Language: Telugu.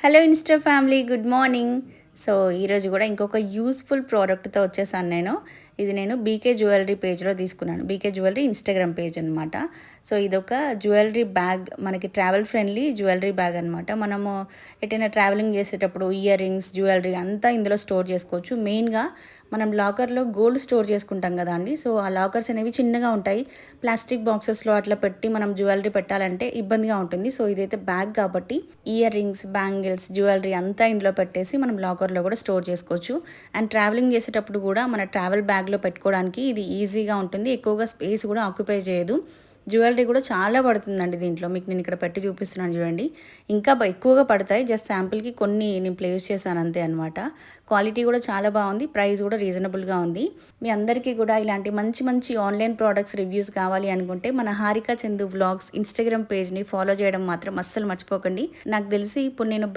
Hello Insta family, good morning. So ఈరోజు కూడా ఇంకొక యూస్ఫుల్ ప్రోడక్ట్తో వచ్చేసాను నేను. ఇది నేను బీకే జ్యువెలరీ పేజ్లో తీసుకున్నాను. బీకే జ్యువెలరీ ఇన్స్టాగ్రామ్ పేజ్ అనమాట. సో ఇదొక జ్యువెలరీ బ్యాగ్, మనకి ట్రావెల్ ఫ్రెండ్లీ జ్యువెలరీ బ్యాగ్ అనమాట. మనము ఎటైనా ట్రావెలింగ్ చేసేటప్పుడు ఇయర్ రింగ్స్, జ్యువెలరీ అంతా ఇందులో స్టోర్ చేసుకోవచ్చు. మెయిన్గా మనం లాకర్లో గోల్డ్ స్టోర్ చేసుకుంటాం కదా అండి. సో ఆ లాకర్స్ అనేవి చిన్నగా ఉంటాయి. ప్లాస్టిక్ బాక్సెస్లో అట్లా పెట్టి మనం జ్యువెలరీ పెట్టాలంటే ఇబ్బందిగా ఉంటుంది. సో ఇదైతే బ్యాగ్ కాబట్టి ఇయర్ రింగ్స్, బ్యాంగిల్స్, జ్యువెలరీ అంతా ఇందులో పెట్టేసి మనం లాకర్లో కూడా స్టోర్ చేసుకోవచ్చు. అండ్ ట్రావెలింగ్ చేసేటప్పుడు కూడా మన ట్రావెల్ బ్యాగ్లో పెట్టుకోవడానికి ఇది ఈజీగా ఉంటుంది. ఎక్కువగా స్పేస్ కూడా ఆక్యుపై చేయదు. జ్యువెలరీ కూడా చాలా పడుతుందండి దీంట్లో. మీకు నేను ఇక్కడ పెట్టి చూపిస్తున్నాను చూడండి. ఇంకా ఎక్కువగా పడతాయి. జస్ట్ శాంపుల్కి కొన్ని నేను ప్లేస్ చేశాను అంతే అనమాట. క్వాలిటీ కూడా చాలా బాగుంది. ప్రైస్ కూడా రీజనబుల్గా ఉంది. మీ అందరికీ కూడా ఇలాంటి మంచి మంచి ఆన్లైన్ ప్రోడక్ట్స్ రివ్యూస్ కావాలి అనుకుంటే మన హారిక చందు వ్లాగ్స్ ఇన్స్టాగ్రామ్ పేజ్ని ఫాలో చేయడం మాత్రం అస్సలు మర్చిపోకండి. నాకు తెలిసి ఇప్పుడు నేను